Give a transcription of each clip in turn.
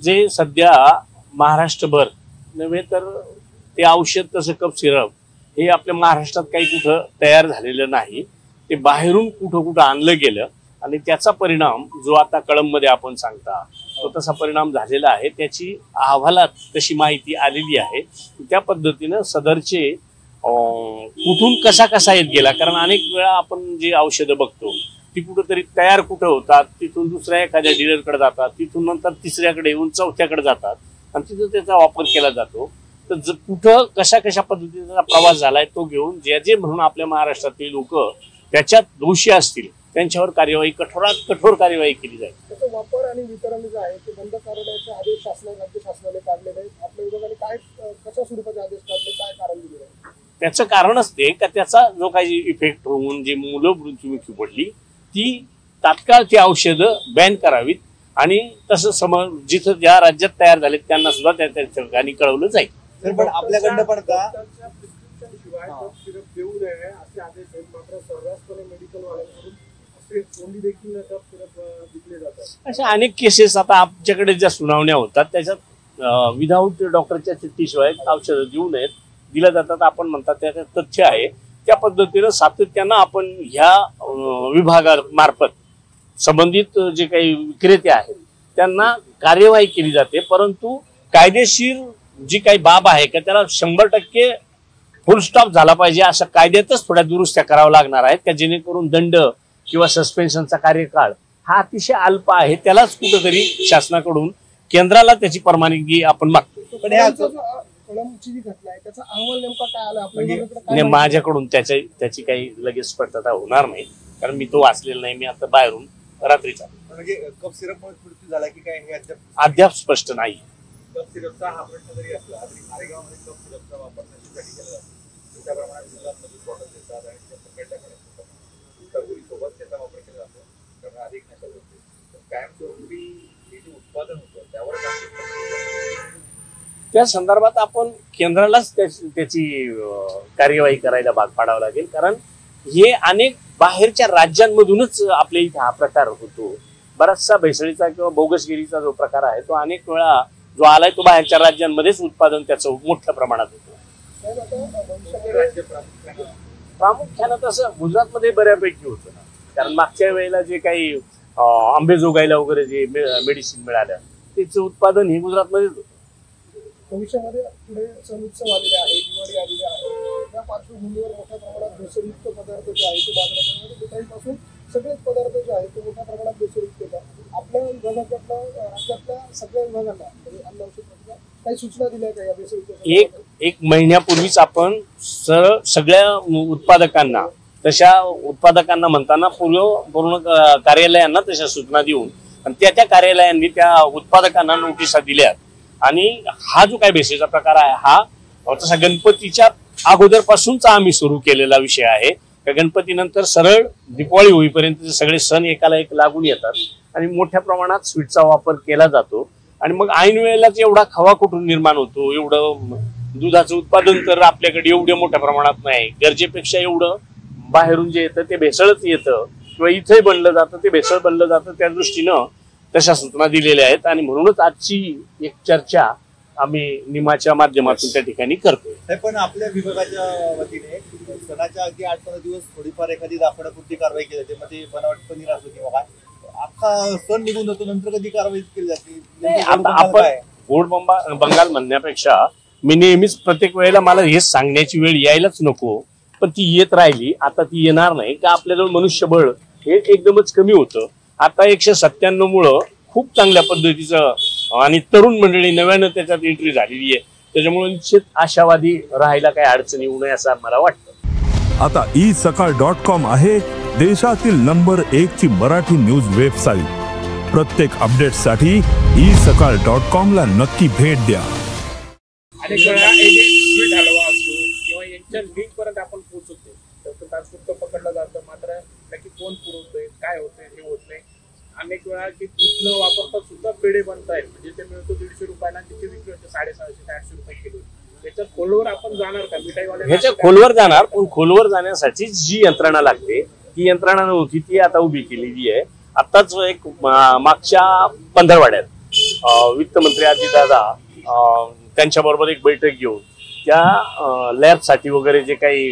जे सध्या महाराष्ट्रभर नव्हे तर ते औषध तसं कफ सिरप हे आपल्या महाराष्ट्रात काही कुठं तयार झालेलं नाही, ते बाहेरून कुठं कुठं आणलं गेलं आणि त्याचा परिणाम जो आता कळंबमध्ये आपण सांगता तो तसा परिणाम झालेला आहे। त्याची अहवालात तशी माहिती आलेली आहे, त्या पद्धतीनं सदरचे कुठून कसा कसा येत गेला, कारण अनेक वेळा आपण जे औषधं बघतो ती कुठंतरी तयार कुठं होतात, तिथून दुसऱ्या एखाद्या डीलरकडे जातात, तिथून नंतर तिसऱ्याकडे येऊन चौथ्याकडे जातात आणि तिथं त्याचा वापर केला जातो। तर कुठं कशा कशा पद्धतीचा प्रवास झालाय तो घेऊन जे म्हणून आपल्या महाराष्ट्रातील लोक त्याच्यात दोषी असतील त्यांच्यावर कार्यवाही कठोरात कठोर कार्यवाही केली जाईल। त्याचा वापर आणि वितरण जे आहे ते बंद करण्याचे आदेश राज्य शासनाने काढलेले आहेत। आपल्या विभागाने काय कशा स्वरूपाचे आदेश काढले, काय कारण दिले आहे? त्याचं कारणच ते का त्याचा जो काही इफेक्ट होऊन जे मुलं मृत्युमुखी पडली ती तात्काळ ती औषधं बॅन करावीत आणि तसं जिथं ज्या राज्यात तयार झालेत त्यांना सुद्धा त्या ठिकाणी कळवलं जाईल। पण आपल्याकडनं पण का सिरप देऊ नये असे आदेश आहेत, मात्र सर्रासपणे मेडिकल वाल्यांकडून असे कोणी देखील सिरप विकले जातात। अशा अनेक केसेस आता आमच्याकडे ज्या सुनावण्या होतात त्याच्यात विदाऊट डॉक्टरच्या चिठ्ठीशिवाय औषधं देऊ नयेत दिल्या जातात आपण म्हणतात, त्याचं तथ्य आहे। त्या पद्धतीनं सातत्यानं आपण ह्या विभागामार्फत संबंधित जे काही विक्रेते आहेत त्यांना कार्यवाही केली जाते, परंतु कायदेशीर जी काही बाब आहे का त्याला 100% फुल स्टॉप झाला पाहिजे, अशा कायद्यातच थोड्या दुरुस्त्या कराव्या लागणार आहेत का जेणेकरून दंड किंवा सस्पेन्शनचा कार्यकाळ हा अतिशय अल्प आहे, त्यालाच कुठेतरी शासनाकडून केंद्राला त्याची परवानगी आपण मागतो। पण कळंबची जी घटना आहे त्याचा अहवाल नेमका काय आला आपल्या? माझ्याकडून त्याची काही लगेच स्पष्टता होणार नाही, कारण मी तो वाचलेला नाही, मी आता बाहेरून रात्रीचा म्हणजे कफ सिरपमुळे मृत्यू झाला की काय हे अद्याप स्पष्ट नाही। कफ सिरपचा हा प्रश्न जरी असला तरी मारेगावमध्ये कफ सिरपचा वापर नशेसाठी केला जातो, मोठ्या प्रमाणात मुलांमध्ये बॉटल देतात आणि त्या पकडल्याकडे सोबत त्याचा वापर केला जातो, त्यामुळे अधिक नशा होते। कायमस्वरूपी हे जे उत्पादन होतं त्यावर त्या संदर्भात आपण केंद्रालाच त्याची कार्यवाही करायला भाग पाडावं लागेल, कारण हे अनेक बाहेरच्या राज्यांमधूनच आपल्या इथे हा प्रकार होतो। बराचसा भेसळीचा किंवा बोगसगिरीचा जो प्रकार आहे तो अनेक वेळा जो आलाय तो बाहेरच्या राज्यांमध्येच उत्पादन त्याचं मोठ्या प्रमाणात होतं। प्रामुख्यानं तसं गुजरातमध्ये बऱ्यापैकी होतं ना, कारण मागच्या वेळेला जे काही आंबेजोगाईला वगैरे जे मेडिसिन मिळालं त्याचं उत्पादन हे गुजरातमध्येच होतं। भविष्यामध्ये पुढे सण उत्सव आलेले आहे, दिवाळी आलेली आहे, त्या पार्श्वभूमीवर मोठ्या प्रमाणात भेसळयुक्त पदार्थ जे आहे ते बाजारात मिठाईपासून सगळेच पदार्थ जे आहेत ते मोठ्या प्रमाणात भेसळयुक्त येतात। आपल्या विभागातल्या राज्यातल्या सगळ्या विभागांना म्हणजे अन्न औषध काही सूचना दिल्या का या भेसळयुक्त? एक महिन्यापूर्वीच आपण सगळ्या उत्पादकांना तशा उत्पादकांना म्हणताना पूर्ण कार्यालयांना तशा सूचना देऊन आणि त्या कार्यालयांनी त्या उत्पादकांना नोटिसा दिल्या आणि हा जो काही भेसळीचा प्रकार आहे हा तसा गणपतीच्या अगोदरपासूनचा आम्ही सुरू केलेला विषय आहे। गणपतीनंतर सरळ दिवाळी होईपर्यंत सगळे सण एकाला एक लागून येतात आणि मोठ्या प्रमाणात स्वीटचा वापर केला जातो आणि मग ऐन वेळेलाच एवढा खवा कुठून निर्माण होतो, एवढं दुधाचं उत्पादन तर आपल्याकडे एवढ्या मोठ्या प्रमाणात नाही, गरजेपेक्षा एवढं बाहेरून जे येतं ते भेसळच येतं किंवा इथे बनलं जातं ते भेसळ बनलं जातं, त्या दृष्टीनं तशा सूचना दिलेल्या आहेत आणि म्हणूनच आजची एक चर्चा आम्ही निमाच्या माध्यमातून त्या ठिकाणी करतोय। पण आपल्या विभागाच्या वतीने सणाच्या अगदी 8-15 दिवस थोडीफार एखादी दाखवण्यापुरती कारवाई केली जाते, मग ते बनावट पनीर असो किंवा काय अख्खा सण निघून जातो नंतर कधी कारवाई केली जाते? आपण गोड बंगाल म्हणण्यापेक्षा मी नेहमीच प्रत्येक वेळेला मला हेच सांगण्याची वेळ यायलाच नको, पण ती येत राहिली, आता ती येणार नाही का आपल्याजवळ मनुष्यबळ हे एकदमच कमी होतं। आता 197 मुळे खूप चांगल्या पद्धतीचं आणि तरुण मंडळी नव्यानं त्याच्यात एंट्री झालेली आहे, त्याच्यामुळे निश्चित आशावादी राहायला काही अडचणी येऊ नये असं मला वाटतं। आता isakal.com आहे देशातील नंबर 1 ची मराठी न्यूज वेबसाईट। प्रत्येक अपडेटसाठी isakal.com ला नक्की भेट द्या। अनेक वेळा स्वीट हलवा असतो किंवा यांच्या लिंक पर्यंत आपण पोहोचतो तर तात्पुरतं पकडलं जातं, मात्र नक्की कोण पुरवतोय काय होतंय हे होत नाही। अनेक वेळा की दूध न वापरता सुद्धा पेढे बनतायत, म्हणजे ते मिळतो 150 रुपयाला, तिथे विक्री होते 750-800 रुपये किलो। त्याच्या खोलवर आपण जाणार का मिठाईवाल्या? ह्याच्या खोलवर जाणार, पण खोलवर जाण्यासाठी जी यंत्रणा लागते ती यंत्रणा नव्हती, ती आता उभी केलेली आहे। आताच एक मागच्या पंधरवाड्यात वित्तमंत्री अजितदादा त्यांच्याबरोबर एक बैठक घेऊन त्या लॅबसाठी वगैरे जे काही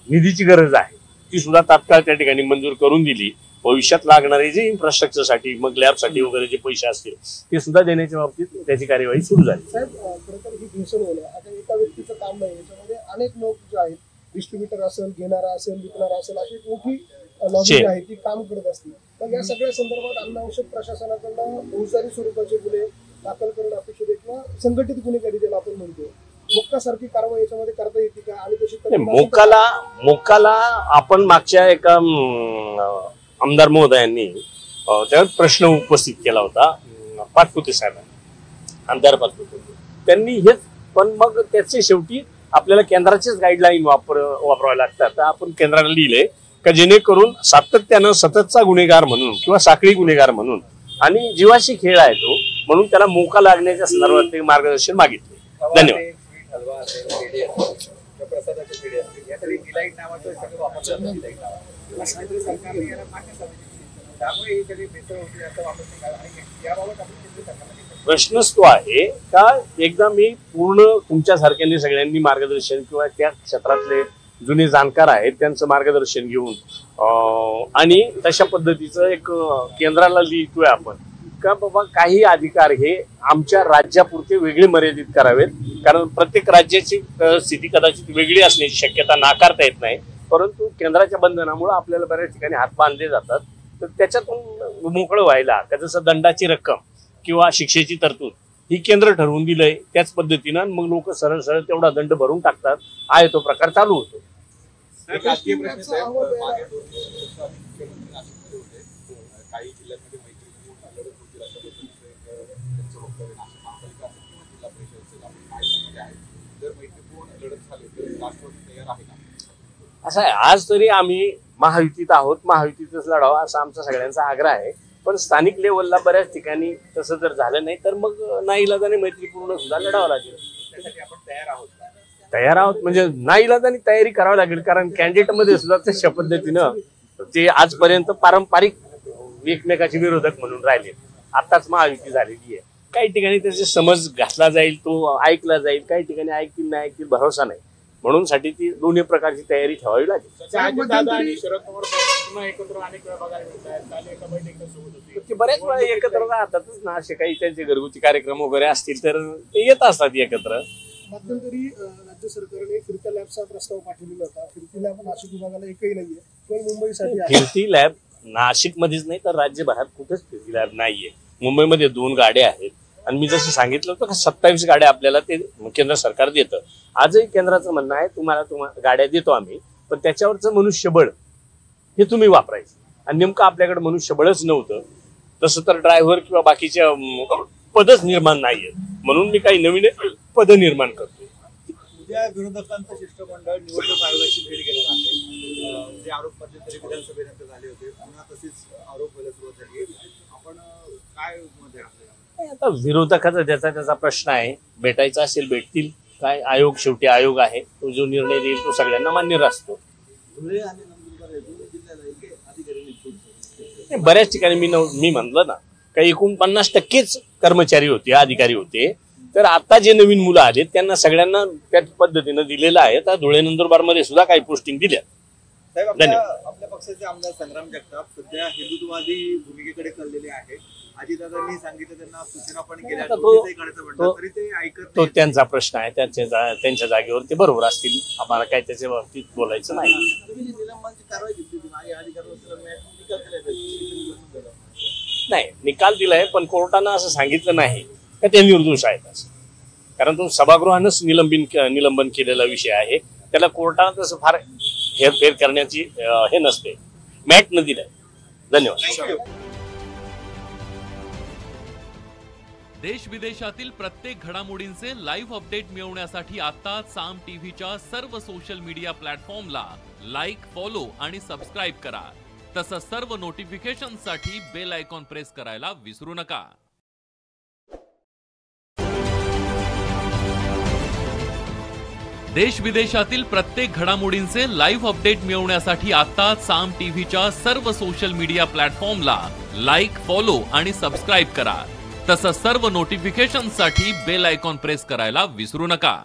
निधीची गरज आहे ती सुद्धा तात्काळ त्या ठिकाणी मंजूर करून दिली. भविष्यात लागणारे जे इन्फ्रास्ट्रक्चरसाठी मग लॅबसाठी वगैरे जे पैसे असतील ते सुद्धा देण्याच्या बाबतीत त्याची कार्यवाही सुरू झाली. साहेब, खरं तर ही भेसळवलं आता एका व्यक्तीचं काम नाही, याच्यामध्ये अनेक लोक जे आहेत, डिस्ट्रीब्युटर असेल, घेणारा असेल, विकणारा असेल, अशी एक मोठी लॉबी आहे ती काम करत असते. तर या सगळ्या संदर्भात अन्न औषध प्रशासनाकडनं फौजदारी स्वरूपाचे गुन्हे दाखल करणं अपेक्षित आहे किंवा संघटित गुन्हेगारी ज्याला आपण म्हणतो मोक्कासारखी कारवाई याच्यामध्ये करता येते का? आणि तशी मोक्काला आपण मागच्या एका आमदार महोदयांनी त्यावर प्रश्न उपस्थित केला होता पाटपुते साहेबांनी, आमदार पाटपुते. त्यांनी हेच, पण मग त्याचे शेवटी आपल्याला केंद्राचेच गाईडलाईन वापरावे लागतात. तर आपण केंद्राला लिहिले का जेणेकरून सातत्यानं सततचा गुन्हेगार म्हणून किंवा साखळी गुन्हेगार म्हणून आणि जीवाशी खेळ आहे तो म्हणून त्याला मोका लागण्याच्या संदर्भात ते मार्गदर्शन मागितले. धन्यवाद. प्रश्नच तो आहे का एकदा मी पूर्ण तुमच्या सारख्यांनी सगळ्यांनी मार्गदर्शन किंवा त्या क्षेत्रातले जुने जाणकार आहेत त्यांचं मार्गदर्शन घेऊन आणि तशा पद्धतीचं एक केंद्राला लिहितोय आपण का बाबा काही अधिकार हे आमच्या राज्यापुरते वेगळे मर्यादित करावेत. कारण प्रत्येक राज्याची स्थिती कदाचित वेगळी असण्याची शक्यता नाकारता येत नाही, परंतु केंद्राच्या बंधनामुळे आपल्याला बऱ्याच ठिकाणी हात बांधले जातात. तर त्याच्यातून मोकळं व्हायला का जसं दंडाची रक्कम किंवा शिक्षेची तरतूद ही केंद्र ठरवून दिलंय त्याच पद्धतीनं मग लोक सरळ सरळ तेवढा दंड भरून टाकतात. आहे तो प्रकार चालू होतो. काही जिल्ह्यांमध्ये मैत्री लढत होतील अशा पद्धतीचं त्यांचं वक्तव्य नाशिक महापालिका असेल किंवा जिल्हा परिषद असेल आपण नाशिकमध्ये आहे. जर मैत्रीपूर्ण लढत झाली तर राष्ट्रवादी तयार आहे का? असं आहे, आज तरी आम्ही महायुतीत आहोत, महायुतीतच लढावं असा आमचा सगळ्यांचा आग्रह आहे. पण स्थानिक लेवलला बऱ्याच ठिकाणी तसं जर झालं नाही तर मग नाईलाजाने मैत्रीपूर्ण सुद्धा लढावं लागेल. त्यासाठी आपण तयार आहोत. तयार आहोत म्हणजे नाईलाजाने तयारी करावी लागेल. कारण कॅन्डिडेट मध्ये सुद्धा तशा पद्धतीनं ते आजपर्यंत पारंपरिक एकमेकाचे विरोधक म्हणून राहिले. आताच महायुती झालेली आहे. काही ठिकाणी त्याचे समज घातला जाईल, तो ऐकला जाईल, काही ठिकाणी ऐकतील नाही ऐकतील भरोसा नाही. म्हणून साठी ती दोन्ही प्रकारची तयारी ठेवावी लागेल. दादा आणि शरद पवार पुन्हा एकत्र अनेक वेळा बघायला मिळतात. काल एका बैठकीत सोबत होती. ते बऱ्याच वेळा एकत्र राहतातच ना. असे काही त्यांचे घरगुती कार्यक्रम वगैरे असतील तर ते येत असतात एकत्र. मध्यंतरी राज्य सरकारने फिरत्या लॅबचा प्रस्ताव पाठवलेला होता. फिरती लॅब नाशिक विभागाला एकही नाहीये, केवळ मुंबईसाठी आहे. फिरती लॅब नाशिक मध्येच नाही तर राज्यभरात कुठेच फिरती लॅब नाहीये. मुंबईमध्ये 2 गाड्या आहेत आणि मी जसं सांगितलं होतं का 27 गाड्या आपल्याला ते केंद्र सरकार देतं. आजही केंद्राचं म्हणणं आहे तुम्हाला गाड्या देतो आम्ही, पण त्याच्यावरचं मनुष्यबळ हे तुम्ही वापरायचं. आणि नेमकं आपल्याकडे मनुष्यबळच नव्हतं. तसं तर ड्रायव्हर किंवा बाकीच्या पदच निर्माण नाहीयेत. म्हणून मी काही नवीन पद निर्माण करतो. उद्या विरोधकांचं शिष्टमंडळ निवडणूक आयोगाची भेट घेणार आहे. जे आरोप मध्यंतरी विधानसभेनंतर झाले होते पुन्हा तसेच आरोप व्हायला सुरुवात झाली. आपण काय मध्ये आता विरोधकाचा त्याचा प्रश्न आहे. भेटायचा असेल भेटतील. काय आयोग शेवटी आयोग आहे. तो जो निर्णय देईल तो सगळ्यांना मान्य असतो. बऱ्याच ठिकाणी मी म्हणलं ना काही 49% कर्मचारी होते, अधिकारी होते. तर आता जे नवीन मुलं आले त्यांना सगळ्यांना त्याच पद्धतीनं दिलेलं आहे. आता धुळे नंदुरबार मध्ये सुद्धा काही पोस्टिंग दिल्या. आपल्या पक्षाचे आमदार संग्राम जगताप सध्या हिंदुत्ववादी भूमिकेकडे चाललेले आहेत. अजितदादांनी सांगितलं त्यांना सूचना पण केल्या तरी ते ऐकत तो त्यांचा प्रश्न आहे. त्यांच्या जागेवर ते बरोबर असतील. आम्हाला काय त्याच्या बाबतीत बोलायचं नाही. निलंबनाची कारवाई नाही निकाल दिलाय पण कोर्टानं असं सांगितलं नाही का ते निर्दोष आहेत असं. कारण तो सभागृहानंच निलंबन केलेला विषय आहे. त्याला कोर्टानं तसं फार हेरफेर करण्याची हे नसते. मॅटनं दिलंय. धन्यवाद. देश विदेशातील प्रत्येक घडामोडींचे लाईव्ह अपडेट मिळवण्यासाठी आता साम टीव्हीच्या सर्व सोशल मीडिया प्लॅटफॉर्मला लाईक, फॉलो आणि सबस्क्राईब करा. तसंच सर्व नोटिफिकेशनसाठी बेल आयकॉन प्रेस करायला विसरू नका. देश विदेशातील प्रत्येक घडामोडींचे लाईव्ह अपडेट मिळवण्यासाठी आता साम टीव्हीच्या सर्व सोशल मीडिया प्लॅटफॉर्मला लाईक, फॉलो आणि सबस्क्राईब करा. तसंच सर्व नोटिफिकेशनसाठी बेल आयकॉन प्रेस करायला विसरू नका.